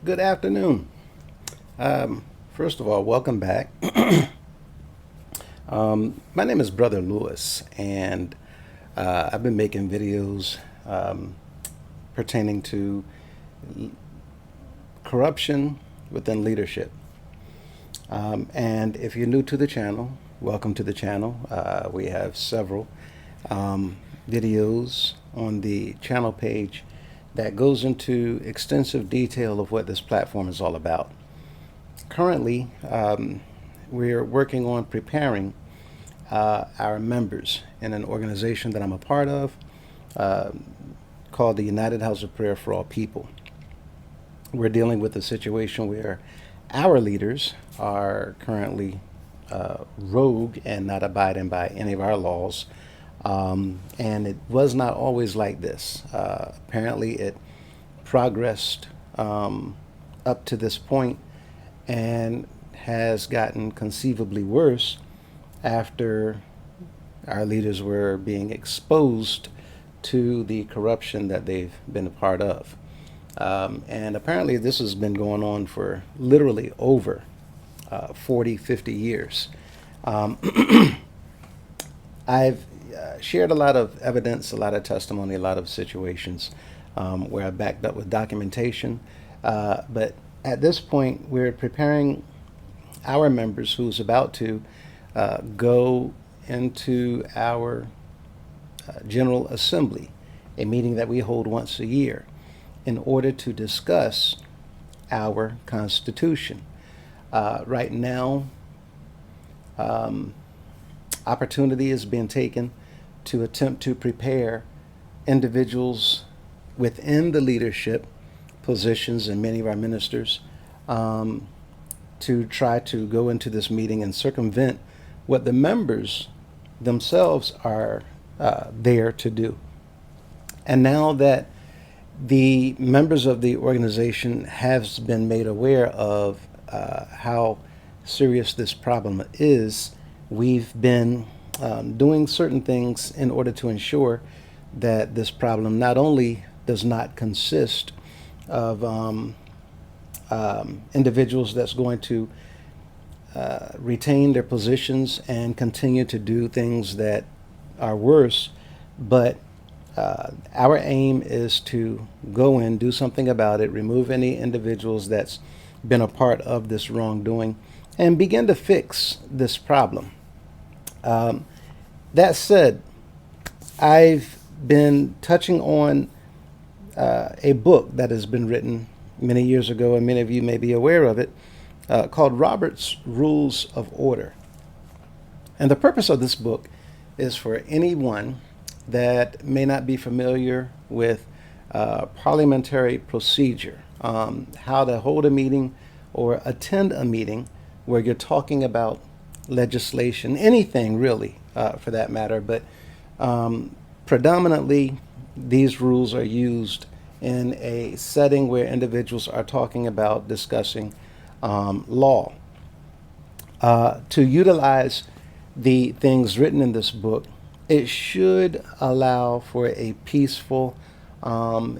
Good afternoon. First of all, welcome back. My name is Brother Lewis, and I've been making videos pertaining to corruption within leadership. And if you're new to the channel, welcome to the channel. We have several videos on the channel page that goes into extensive detail of what this platform is all about. Currently, we're working on preparing our members in an organization that I'm a part of called the United House of Prayer for All People. We're dealing with a situation where our leaders are currently rogue and not abiding by any of our laws. And it was not always like this. Apparently, it progressed up to this point and has gotten conceivably worse after our leaders were being exposed to the corruption that they've been a part of. And apparently, this has been going on for literally over 40, 50 years. I've shared a lot of evidence, a lot of testimony, a lot of situations where I backed up with documentation. But at this point, we're preparing our members who's about to go into our General Assembly, a meeting that we hold once a year, in order to discuss our Constitution. Right now, opportunity is being taken to attempt to prepare individuals within the leadership positions and many of our ministers to try to go into this meeting and circumvent what the members themselves are there to do. And now that the members of the organization have been made aware of how serious this problem is, we've been doing certain things in order to ensure that this problem not only does not consist of individuals that's going to retain their positions and continue to do things that are worse, but our aim is to go in, do something about it, remove any individuals that's been a part of this wrongdoing, and begin to fix this problem. That said, I've been touching on a book that has been written many years ago, and many of you may be aware of it, called Robert's Rules of Order. And the purpose of this book is for anyone that may not be familiar with parliamentary procedure, how to hold a meeting or attend a meeting where you're talking about legislation, anything really, for that matter. But predominantly, these rules are used in a setting where individuals are talking about discussing law. To utilize the things written in this book, it should allow for a peaceful,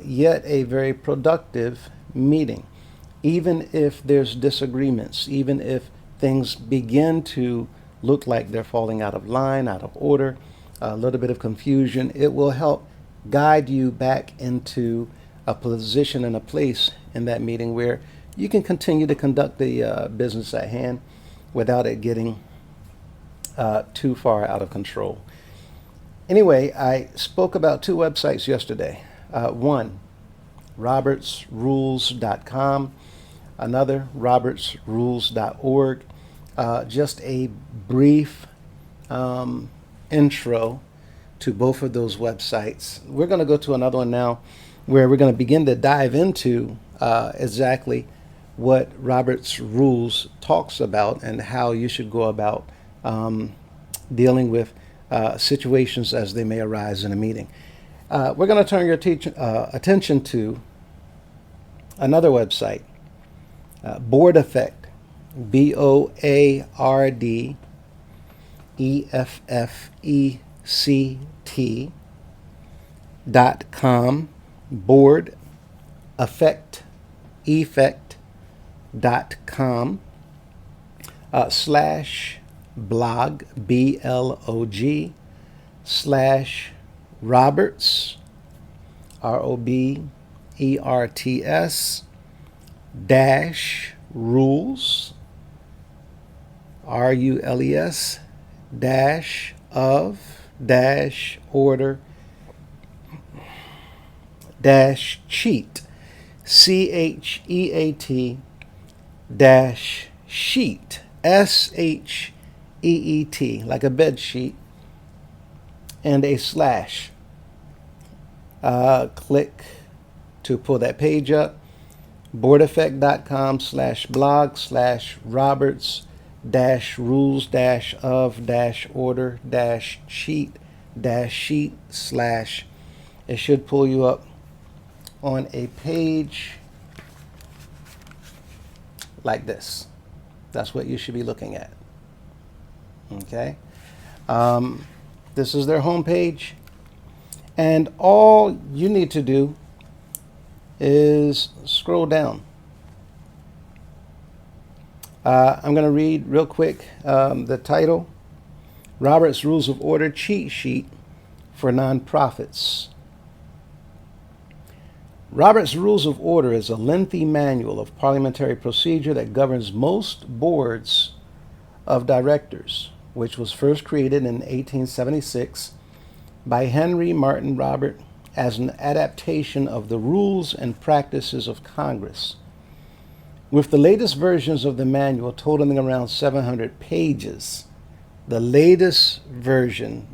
yet a very productive meeting. Even if there's disagreements, even if things begin to look like they're falling out of line, out of order, a little bit of confusion, it will help guide you back into a position and a place in that meeting where you can continue to conduct the business at hand without it getting too far out of control. Anyway, I spoke about two websites yesterday. One, robertsrules.com, another, robertsrules.org. Just a brief intro to both of those websites. We're going to go to another one now where we're going to begin to dive into exactly what Robert's Rules talks about and how you should go about dealing with situations as they may arise in a meeting. We're going to turn your attention to another website, Board Effect, BOARDEFFECT.com, Board Effect, slash blog, blog, slash Roberts, Roberts, dash rules, rules, dash of, dash order, dash cheat, CHEAT, dash sheet, SHEET, like a bed sheet, and a slash. Click to pull that page up. boardeffect.com/blog/Roberts dash rules dash of dash order dash cheat dash sheet slash. It should pull you up on a page like this. That's what you should be looking at. Okay. This is their homepage, and all you need to do is scroll down. I'm going to read real quick the title: Robert's Rules of Order Cheat Sheet for Nonprofits. Robert's Rules of Order is a lengthy manual of parliamentary procedure that governs most boards of directors, which was first created in 1876 by Henry Martin Robert as an adaptation of the rules and practices of Congress. With the latest versions of the manual totaling around 700 pages, the latest version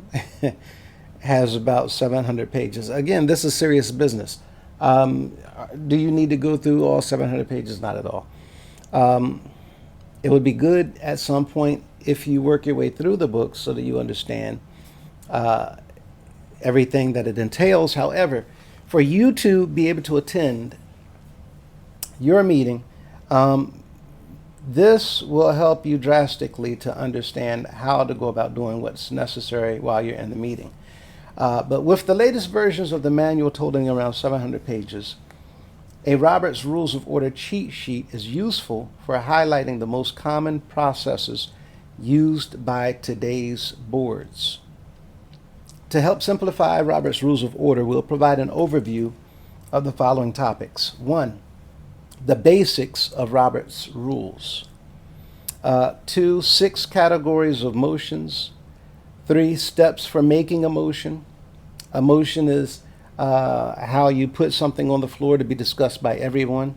has about 700 pages. Again, this is serious business. Do you need to go through all 700 pages? Not at all. It would be good at some point if you work your way through the book so that you understand everything that it entails. However, for you to be able to attend your meeting, this will help you drastically to understand how to go about doing what's necessary while you're in the meeting. But with the latest versions of the manual totaling around 700 pages, a Robert's Rules of Order cheat sheet is useful for highlighting the most common processes used by today's boards. To help simplify Robert's Rules of Order, we'll provide an overview of the following topics. 1, the basics of Robert's Rules. 2, 6 categories of motions. 3, steps for making a motion. A motion is how you put something on the floor to be discussed by everyone,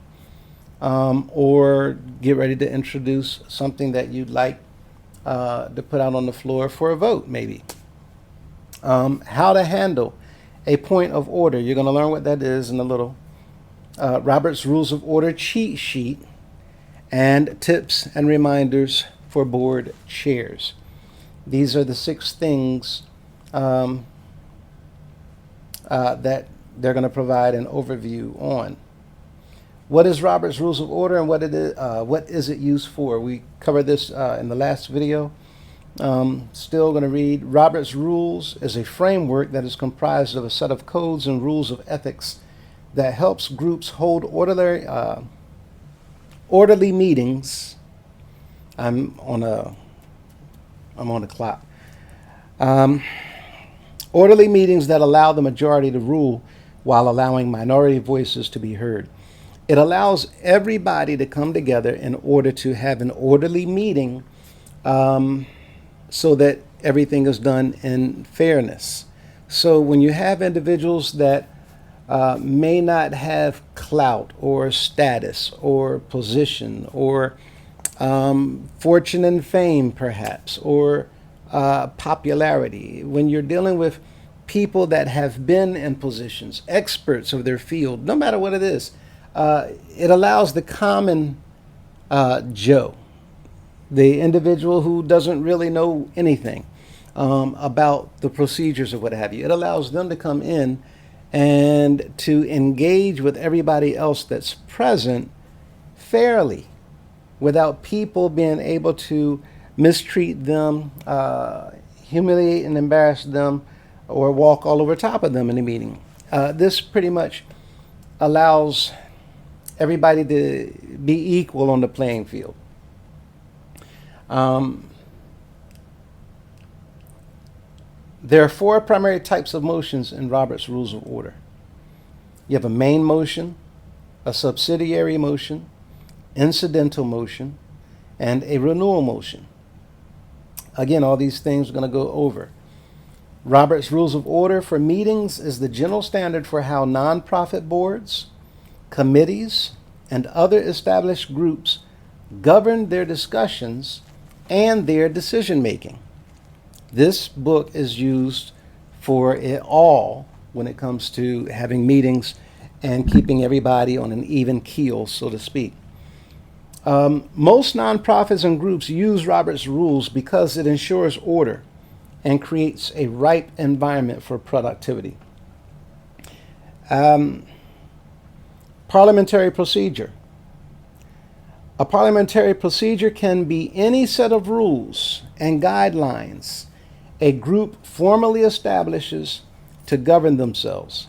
or get ready to introduce something that you'd like to put out on the floor for a vote, maybe. How to handle a point of order. You're going to learn what that is in a little. Robert's Rules of Order cheat sheet, and tips and reminders for board chairs. These are the 6 things that they're going to provide an overview on. What is Robert's Rules of Order, and what is it used for? We covered this in the last video. Still going to read. Robert's Rules is a framework that is comprised of a set of codes and rules of ethics that helps groups hold orderly meetings. I'm on a clock. Orderly meetings that allow the majority to rule while allowing minority voices to be heard. It allows everybody to come together in order to have an orderly meeting, so that everything is done in fairness. So when you have individuals that may not have clout or status or position or fortune and fame, perhaps, or popularity, when you're dealing with people that have been in positions, experts of their field, no matter what it is, it allows the common Joe, the individual who doesn't really know anything about the procedures or what have you. It allows them to come in and to engage with everybody else that's present fairly, without people being able to mistreat them, humiliate and embarrass them, or walk all over top of them in the meeting. This pretty much allows everybody to be equal on the playing field. There are 4 primary types of motions in Robert's Rules of Order. You have a main motion, a subsidiary motion, incidental motion, and a renewal motion. Again, all these things we're going to go over. Robert's Rules of Order for meetings is the general standard for how nonprofit boards, committees, and other established groups govern their discussions and their decision making. This book is used for it all when it comes to having meetings and keeping everybody on an even keel, so to speak. Most nonprofits and groups use Robert's Rules because it ensures order and creates a ripe environment for productivity. Parliamentary procedure. A parliamentary procedure can be any set of rules and guidelines a group formally establishes to govern themselves,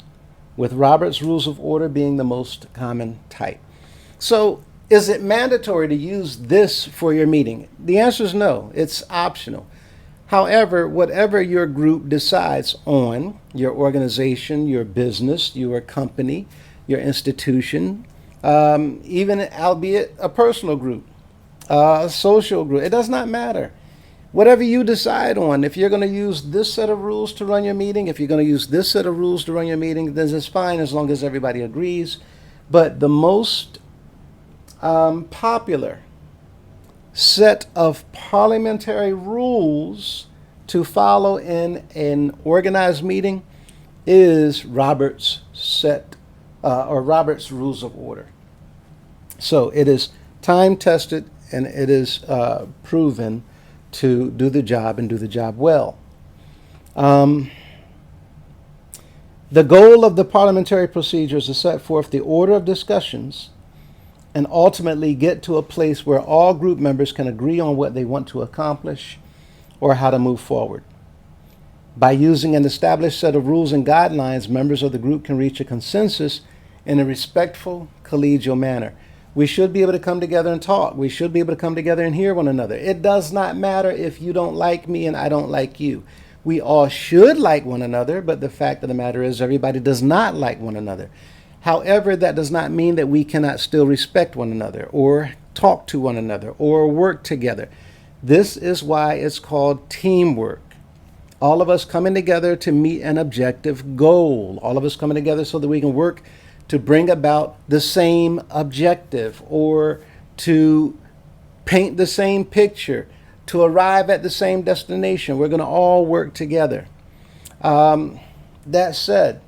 with Robert's Rules of Order being the most common type. So, is it mandatory to use this for your meeting? The answer is no. It's optional. However, whatever your group decides on, your organization, your business, your company, your institution, even albeit a personal group, a social group, it does not matter. Whatever you decide on, if you're going to use this set of rules to run your meeting, if you're going to use this set of rules to run your meeting, then it's fine as long as everybody agrees. But the most popular set of parliamentary rules to follow in an organized meeting is Robert's Robert's Rules of Order. So it is time tested and it is proven to do the job and do the job well. The goal of the parliamentary procedure is to set forth the order of discussions and ultimately get to a place where all group members can agree on what they want to accomplish or how to move forward. By using an established set of rules and guidelines, members of the group can reach a consensus in a respectful, collegial manner. We should be able to come together and talk. We should be able to come together and hear one another. It does not matter if you don't like me and I don't like you. We all should like one another, but the fact of the matter is everybody does not like one another. However, that does not mean that we cannot still respect one another or talk to one another or work together. This is why it's called teamwork. All of us coming together to meet an objective goal. All of us coming together so that we can work to bring about the same objective or to paint the same picture, to arrive at the same destination. We're going to all work together. That said,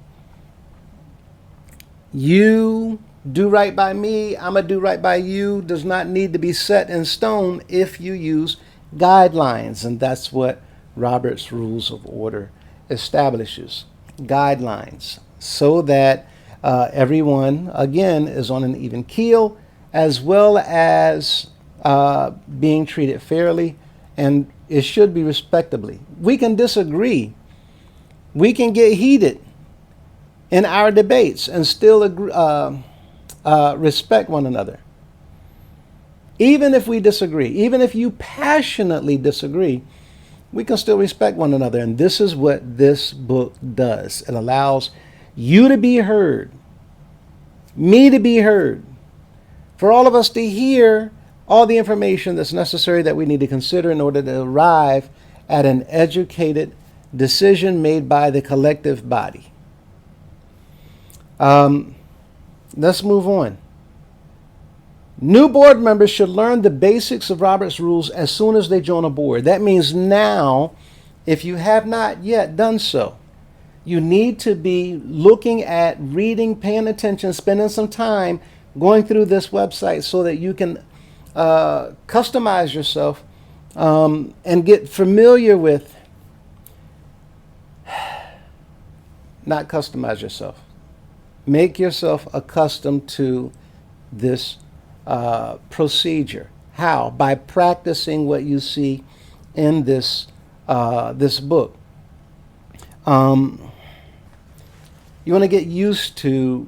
you do right by me, I'm going to do right by you does not need to be set in stone if you use guidelines. And that's what Robert's Rules of Order establishes. Guidelines so that everyone, again, is on an even keel, as well as being treated fairly, and it should be respectably. We can disagree. We can get heated in our debates and still respect one another. Even if we disagree, even if you passionately disagree, we can still respect one another. And this is what this book does. It allows you to be heard, me to be heard, for all of us to hear all the information that's necessary that we need to consider in order to arrive at an educated decision made by the collective body. Let's move on. New board members should learn the basics of Robert's Rules as soon as they join a board. That means now, if you have not yet done so, you need to be looking at, reading, paying attention, spending some time going through this website so that you can customize yourself and get familiar with, not customize yourself, make yourself accustomed to this procedure. How? By practicing what you see in this book. You want to get used to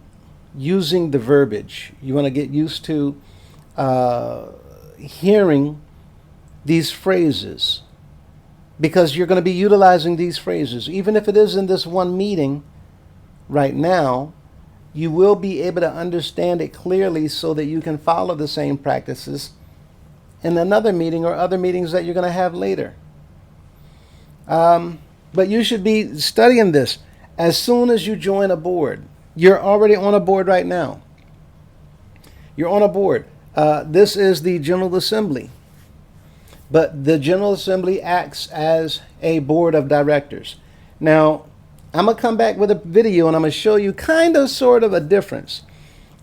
using the verbiage. You want to get used to hearing these phrases, because you're going to be utilizing these phrases. Even if it is in this one meeting right now, you will be able to understand it clearly so that you can follow the same practices in another meeting or other meetings that you're going to have later. But you should be studying this as soon as you join a board. You're already on a board right now. You're on a board. This is the General Assembly. But the General Assembly acts as a board of directors. Now, I'm going to come back with a video and I'm going to show you kind of sort of a difference.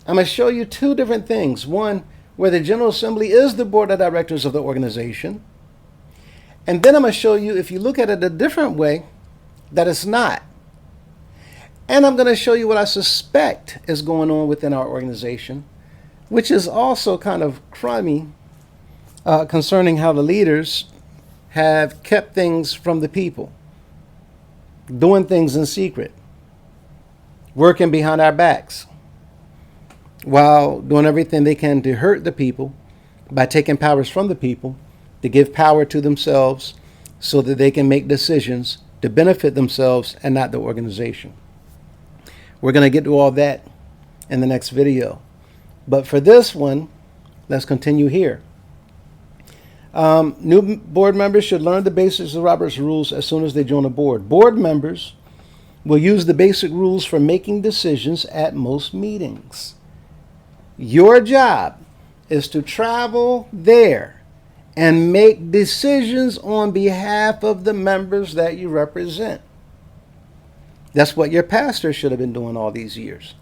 I'm going to show you two different things. One, where the General Assembly is the board of directors of the organization. And then I'm going to show you, if you look at it a different way, that it's not. And I'm going to show you what I suspect is going on within our organization, which is also kind of crummy concerning how the leaders have kept things from the people, doing things in secret, working behind our backs, while doing everything they can to hurt the people by taking powers from the people, to give power to themselves so that they can make decisions to benefit themselves and not the organization. We're going to get to all that in the next video. But for this one, let's continue here. New board members should learn the basics of Robert's rules as soon as they join a board. Board members will use the basic rules for making decisions at most meetings. Your job is to travel there and make decisions on behalf of the members that you represent. That's what your pastor should have been doing all these years.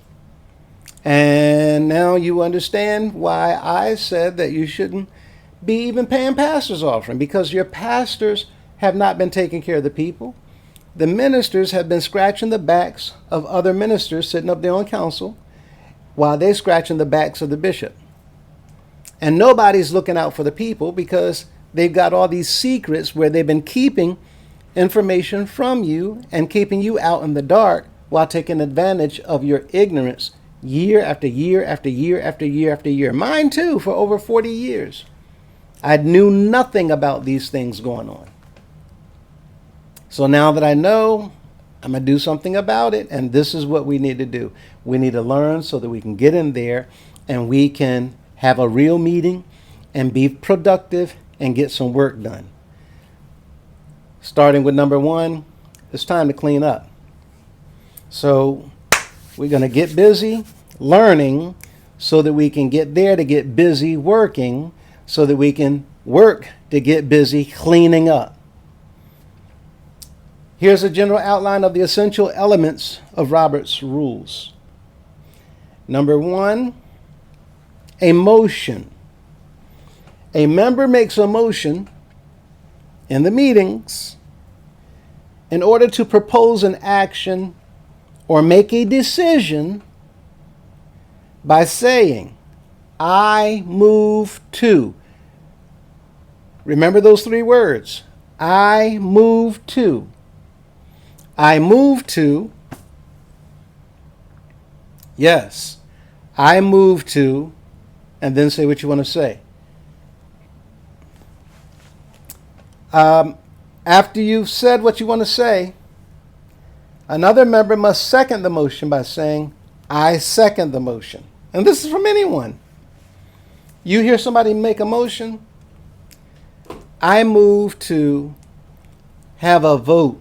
And now you understand why I said that you shouldn't be even paying pastors' offering, because your pastors have not been taking care of the people. The ministers have been scratching the backs of other ministers sitting up there on council while they're scratching the backs of the bishop. And nobody's looking out for the people because they've got all these secrets where they've been keeping information from you and keeping you out in the dark while taking advantage of your ignorance year after year after year after year after year. Mine too, for over 40 years. I knew nothing about these things going on. So now that I know, I'm going to do something about it, and this is what we need to do. We need to learn so that we can get in there and we can have a real meeting and be productive and get some work done. Starting with number one, it's time to clean up. So we're going to get busy learning so that we can get there to get busy working, so that we can work to get busy cleaning up. Here's a general outline of the essential elements of Robert's rules. Number one, a motion. A member makes a motion in the meetings in order to propose an action or make a decision by saying, I move to. Remember those three words. I move to. I move to. Yes. I move to. And then say what you want to say. After you've said what you want to say, another member must second the motion by saying, I second the motion. And this is from anyone. You hear somebody make a motion, I move to have a vote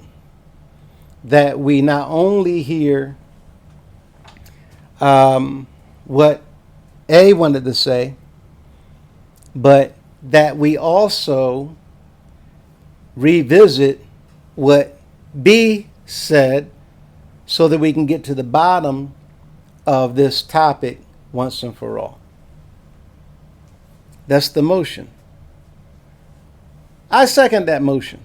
that we not only hear what A wanted to say, but that we also revisit what B said so that we can get to the bottom of this topic once and for all. That's the motion. I second that motion.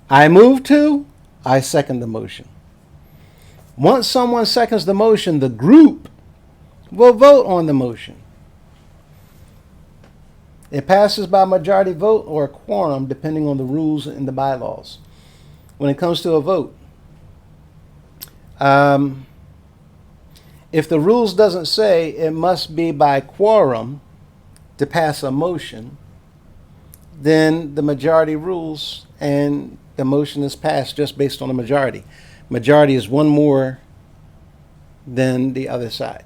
I move to, I second the motion. Once someone seconds the motion, the group will vote on the motion. It passes by majority vote or a quorum, depending on the rules and the bylaws. When it comes to a vote, If the rules doesn't say it must be by quorum to pass a motion, then the majority rules and the motion is passed just based on the majority. Majority is one more than the other side.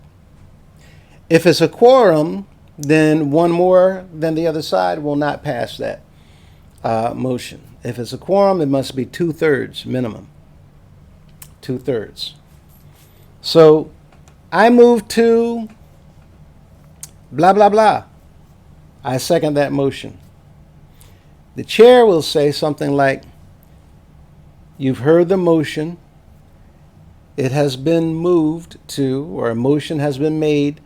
If it's a quorum, then one more than the other side will not pass that motion. If it's a quorum, it must be 2/3 minimum. 2/3. So I move to blah, blah, blah. I second that motion. The chair will say something like, you've heard the motion. It has been moved to, or a motion has been made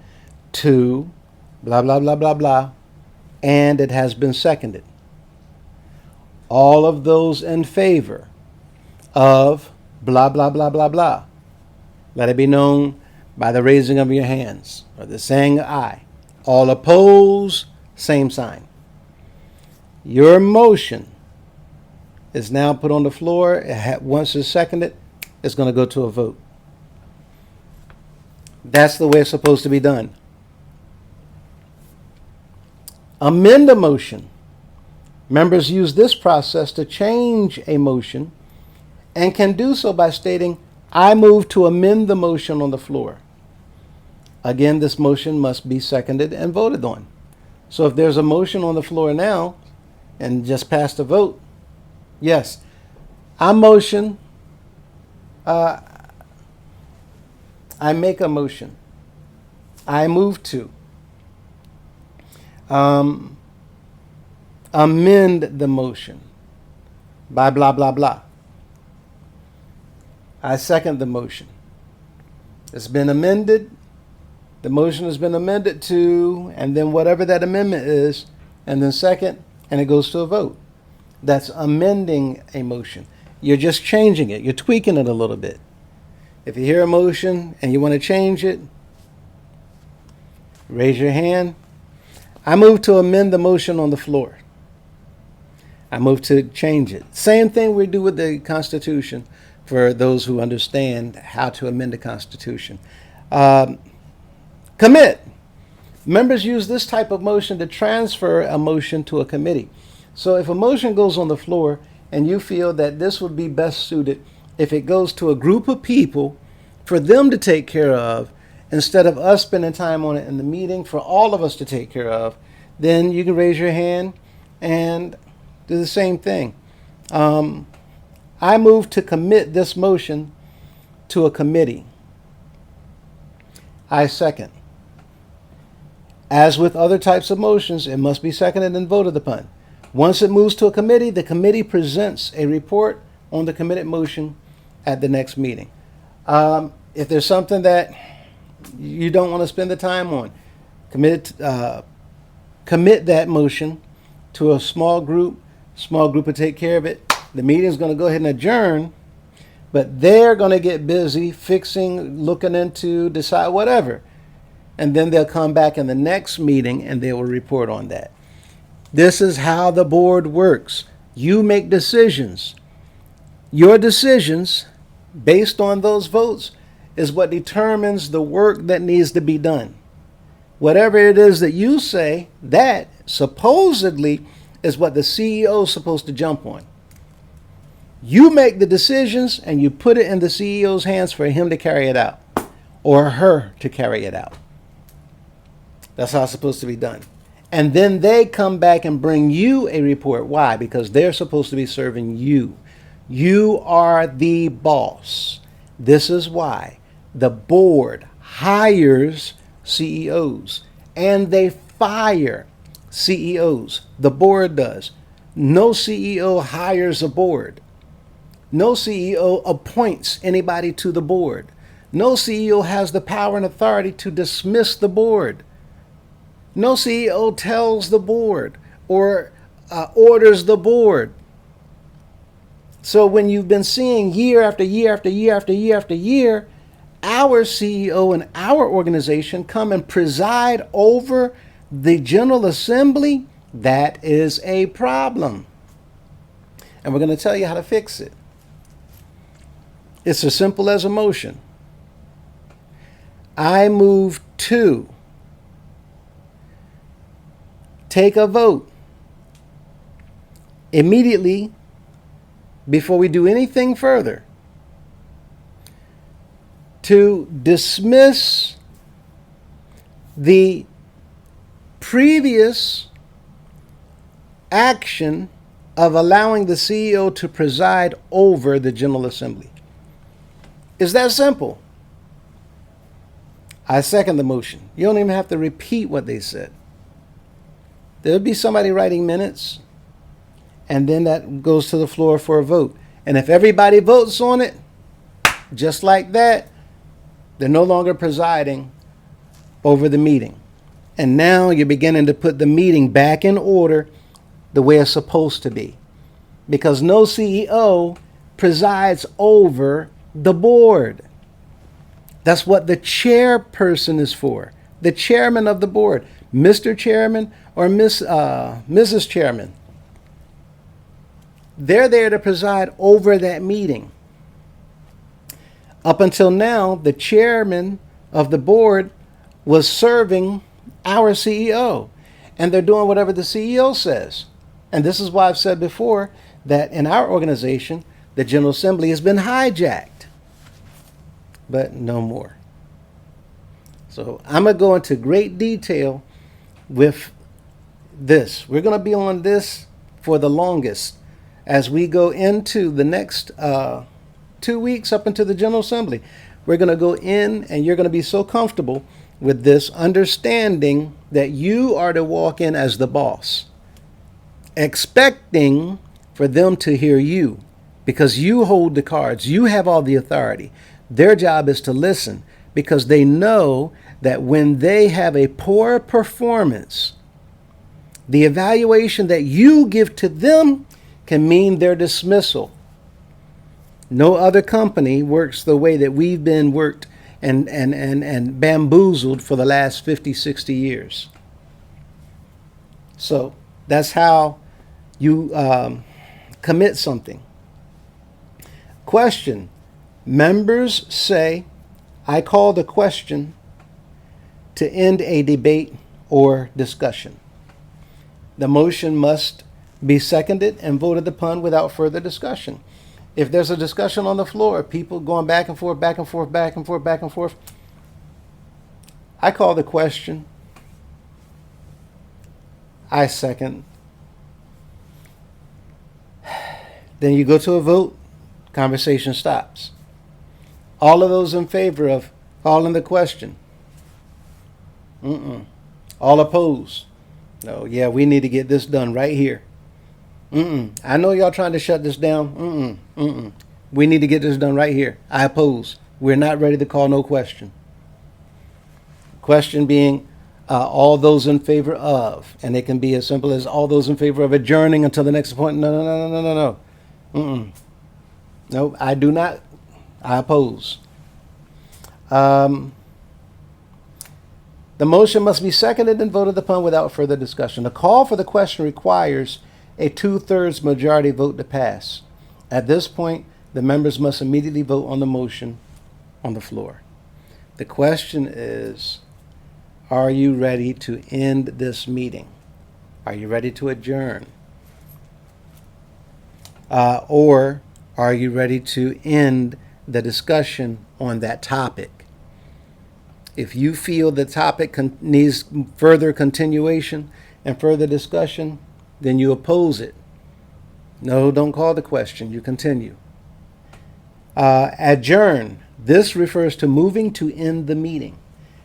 to blah, blah, blah, blah, blah, and it has been seconded. All of those in favor of blah, blah, blah, blah, blah, let it be known by the raising of your hands or the saying aye. All opposed, same sign. Your motion is now put on the floor. Once it's seconded, it's going to go to a vote. That's the way it's supposed to be done. Amend a motion. Members use this process to change a motion and can do so by stating, I move to amend the motion on the floor. Again, this motion must be seconded and voted on. So if there's a motion on the floor now and just passed a vote, yes, I motion, I make a motion. I move to amend the motion by blah, blah, blah. I second the motion. It's been amended. The motion has been amended to, and then whatever that amendment is, and then second, and it goes to a vote. That's amending a motion. You're just changing it. You're tweaking it a little bit. If you hear a motion and you want to change it, raise your hand. I move to amend the motion on the floor. I move to change it. Same thing we do with the Constitution for those who understand how to amend the Constitution. Commit. Members use this type of motion to transfer a motion to a committee. So if a motion goes on the floor and you feel that this would be best suited if it goes to a group of people for them to take care of, instead of us spending time on it in the meeting for all of us to take care of, then you can raise your hand and do the same thing. I move to commit this motion to a committee. I second. As with other types of motions, it must be seconded and voted upon. Once it moves to a committee, the committee presents a report on the committed motion at the next meeting. If there's something that you don't want to spend the time on, commit that motion to a small group. Small group will take care of it. The meeting's going to go ahead and adjourn, but they're going to get busy fixing, looking into, decide whatever. And then they'll come back in the next meeting and they will report on that. This is how the board works. You make decisions. Your decisions, based on those votes, is what determines the work that needs to be done. Whatever it is that you say, that supposedly is what the CEO is supposed to jump on. You make the decisions and you put it in the CEO's hands for him to carry it out, or her to carry it out. That's how it's supposed to be done. And then they come back and bring you a report. Why? Because they're supposed to be serving you. You are the boss. This is why the board hires CEOs and they fire CEOs. The board does. No CEO hires a board. No CEO appoints anybody to the board. No CEO has the power and authority to dismiss the board. No CEO tells the board or orders the board. So when you've been seeing year after year after year after year after year, our CEO and our organization come and preside over the General Assembly, that is a problem. And we're going to tell you how to fix it. It's as simple as a motion. I move to take a vote immediately before we do anything further to dismiss the previous action of allowing the CEO to preside over the General Assembly. It's that simple. I second the motion. You don't even have to repeat what they said. There'll be somebody writing minutes, and then that goes to the floor for a vote. And if everybody votes on it, just like that, they're no longer presiding over the meeting. And now you're beginning to put the meeting back in order the way it's supposed to be. Because no CEO presides over the board. That's what the chairperson is for. The chairman of the board, Mr. Chairman or Mrs. Chairman. They're there to preside over that meeting. Up until now, the chairman of the board was serving our CEO, and they're doing whatever the CEO says. And this is why I've said before that in our organization, the General Assembly has been hijacked, but no more. So I'm going to go into great detail with this. We're going to be on this for the longest as we go into the next 2 weeks up into the General Assembly. We're going to go in, and you're going to be so comfortable with this, understanding that you are to walk in as the boss, expecting for them to hear you because you hold the cards. You have all the authority. Their job is to listen because they know that when they have a poor performance, the evaluation that you give to them can mean their dismissal. No other company works the way that we've been worked and bamboozled for the last 50, 60 years. So that's how you commit something. Question. Members say, I call the question to end a debate or discussion. The motion must be seconded and voted upon without further discussion. If there's a discussion on the floor, people going back and forth, back and forth, back and forth, back and forth, I call the question. I second. Then you go to a vote, conversation stops. All of those in favor of calling the question? All opposed? No, yeah, we need to get this done right here. I know y'all trying to shut this down. We need to get this done right here. I oppose. We're not ready to call no question. Question being all those in favor of, and it can be as simple as all those in favor of adjourning until the next appointment. No. No, I do not. I oppose. The motion must be seconded and voted upon without further discussion. The call for the question requires a 2/3 majority vote to pass. At this point, the members must immediately vote on the motion on the floor. The question is, are you ready to end this meeting? Are you ready to adjourn? Or are you ready to end the discussion on that topic? If you feel the topic needs further continuation and further discussion, then you oppose it. No, don't call the question. You continue. Adjourn. This refers to moving to end the meeting.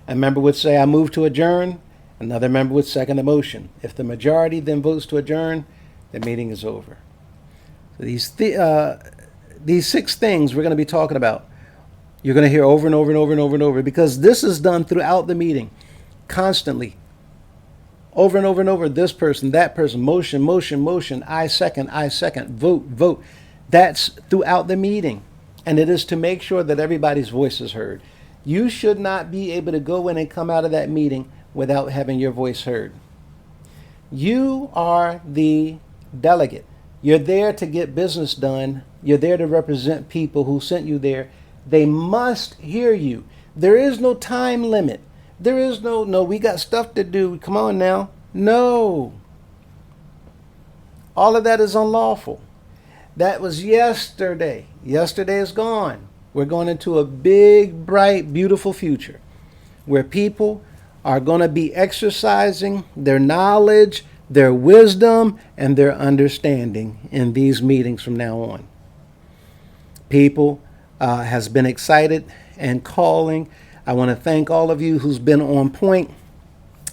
A member would say, I move to adjourn. Another member would second the motion. If the majority then votes to adjourn, the meeting is over. So these 6 things we're going to be talking about, you're going to hear over and over and over and over and over, because this is done throughout the meeting, constantly. Over and over and over, this person, that person, motion, I second, vote. That's throughout the meeting. And it is to make sure that everybody's voice is heard. You should not be able to go in and come out of that meeting without having your voice heard. You are the delegate. You're there to get business done. You're there to represent people who sent you there. They must hear you. There is no time limit. There is no, we got stuff to do. Come on now. No. All of that is unlawful. That was yesterday. Yesterday is gone. We're going into a big, bright, beautiful future where people are going to be exercising their knowledge, their wisdom, and their understanding in these meetings from now on. People has been excited and calling. I want to thank all of you who's been on point.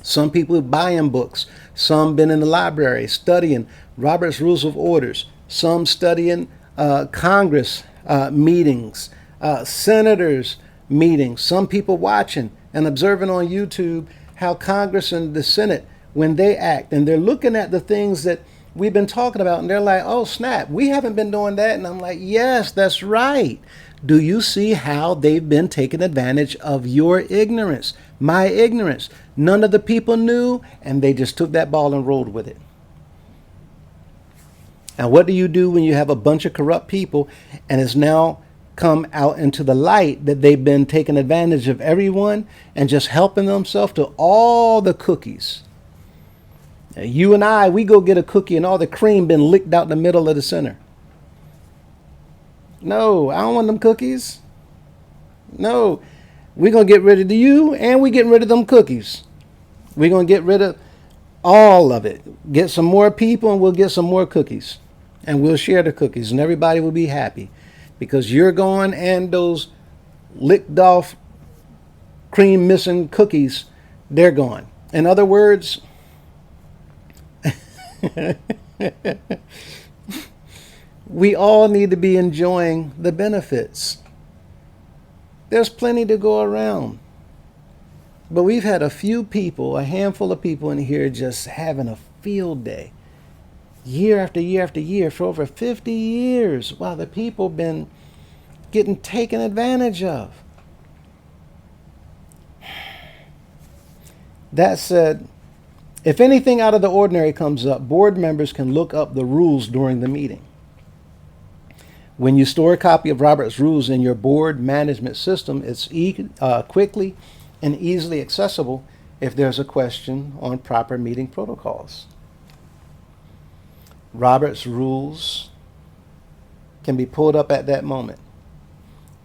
Some people buying books. Some been in the library studying Robert's Rules of Orders. Some studying Congress meetings, senators meetings. Some people watching and observing on YouTube how Congress and the Senate, when they act, and they're looking at the things that we've been talking about, and they're like, oh snap, we haven't been doing that. And I'm like, yes, that's right. Do you see how they've been taking advantage of your ignorance, my ignorance? None of the people knew, and they just took that ball and rolled with it. And what do you do when you have a bunch of corrupt people and it's now come out into the light that they've been taking advantage of everyone and just helping themselves to all the cookies? Now, you and I, we go get a cookie and all the cream been licked out the middle of the center. No, I don't want them cookies. No, we're going to get rid of you and we're getting rid of them cookies. We're going to get rid of all of it. Get some more people and we'll get some more cookies. And we'll share the cookies and everybody will be happy because you're gone and those licked off cream missing cookies, they're gone. In other words, we all need to be enjoying the benefits. There's plenty to go around. But we've had a few people, a handful of people in here just having a field day. Year after year after year for over 50 years while the people been getting taken advantage of. That said, if anything out of the ordinary comes up, board members can look up the rules during the meeting. When you store a copy of Robert's Rules in your board management system, it's quickly and easily accessible if there's a question on proper meeting protocols. Robert's Rules can be pulled up at that moment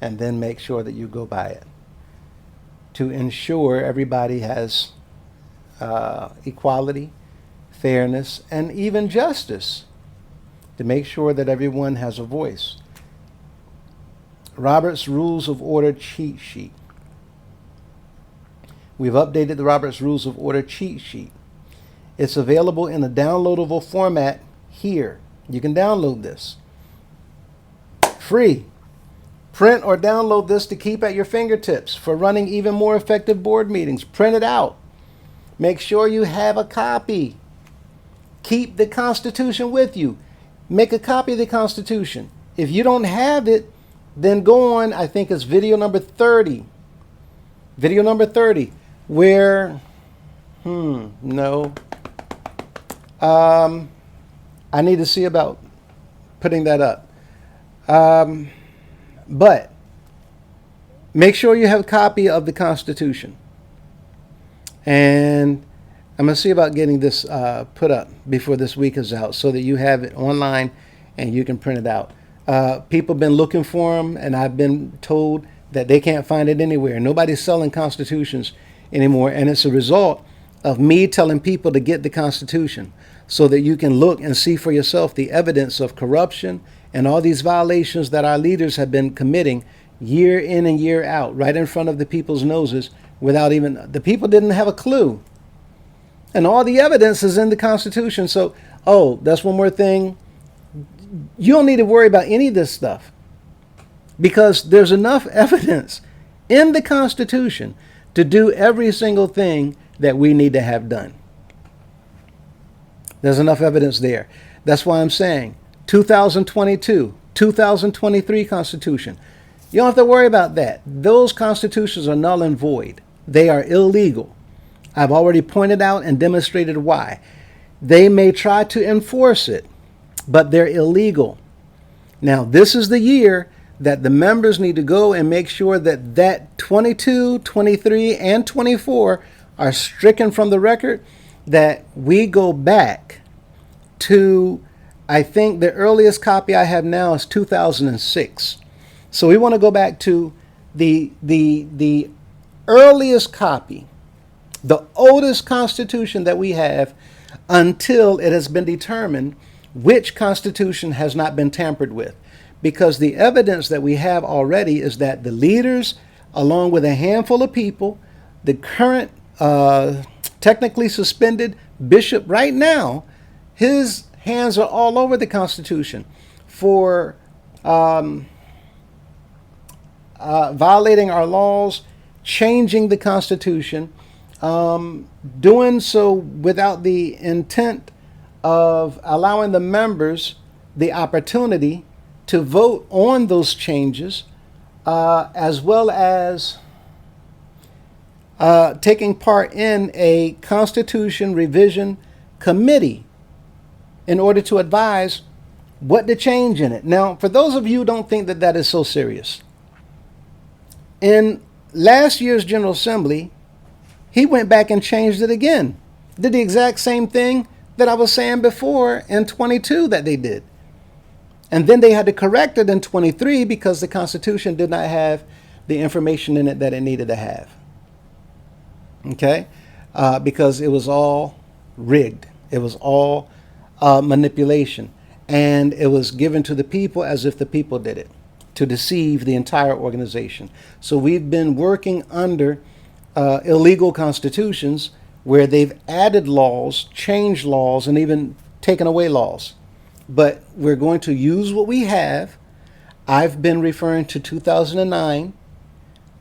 and then make sure that you go by it to ensure everybody has equality, fairness, and even justice, to make sure that everyone has a voice. Robert's Rules of Order cheat sheet. We've updated the Robert's Rules of Order cheat sheet. It's available in a downloadable format here. You can download this. Free. Print or download this to keep at your fingertips for running even more effective board meetings. Print it out. Make sure you have a copy. Keep the Constitution with you. Make a copy of the Constitution. If you don't have it, then go on, I think it's video number 30. Video number 30, where, no. I need to see about putting that up. But make sure you have a copy of the Constitution. And I'm going to see about getting this put up before this week is out so that you have it online and you can print it out. People have been looking for them, and I've been told that they can't find it anywhere. Nobody's selling constitutions anymore, and it's a result of me telling people to get the Constitution so that you can look and see for yourself the evidence of corruption and all these violations that our leaders have been committing year in and year out, right in front of the people's noses, without even, the people didn't have a clue. And all the evidence is in the Constitution. So, that's one more thing. You don't need to worry about any of this stuff because there's enough evidence in the Constitution to do every single thing that we need to have done. There's enough evidence there. That's why I'm saying 2022, 2023 Constitution. You don't have to worry about that. Those constitutions are null and void. They are illegal. I've already pointed out and demonstrated why. They may try to enforce it, but they're illegal. Now, this is the year that the members need to go and make sure that that 22, 23, and 24 are stricken from the record, that we go back to, I think the earliest copy I have now is 2006. So we want to go back to the earliest copy, the oldest Constitution that we have, until it has been determined which Constitution has not been tampered with. Because the evidence that we have already is that the leaders, along with a handful of people, the current technically suspended bishop right now, his hands are all over the Constitution for violating our laws, changing the Constitution, doing so without the intent of allowing the members the opportunity to vote on those changes, as well as taking part in a Constitution revision committee in order to advise what to change in it. Now, for those of you who don't think that that is so serious, in last year's General Assembly, he went back and changed it again. Did the exact same thing that I was saying before in 22 that they did. And then they had to correct it in 23 because the Constitution did not have the information in it that it needed to have. Okay? Because it was all rigged. It was all manipulation. And it was given to the people as if the people did it, to deceive the entire organization. So we've been working under illegal constitutions where they've added laws, changed laws, and even taken away laws. But we're going to use what we have. I've been referring to 2009.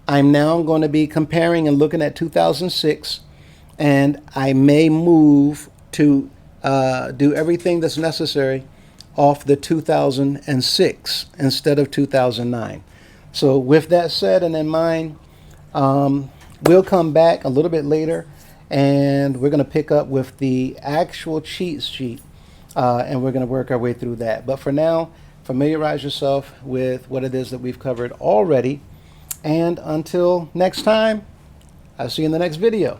I'm now going to be comparing and looking at 2006, and I may move to do everything that's necessary off the 2006 instead of 2009. So with that said and in mind, we'll come back a little bit later, and we're going to pick up with the actual cheat sheet, and we're going to work our way through that. But for now, familiarize yourself with what it is that we've covered already. And until next time, I'll see you in the next video.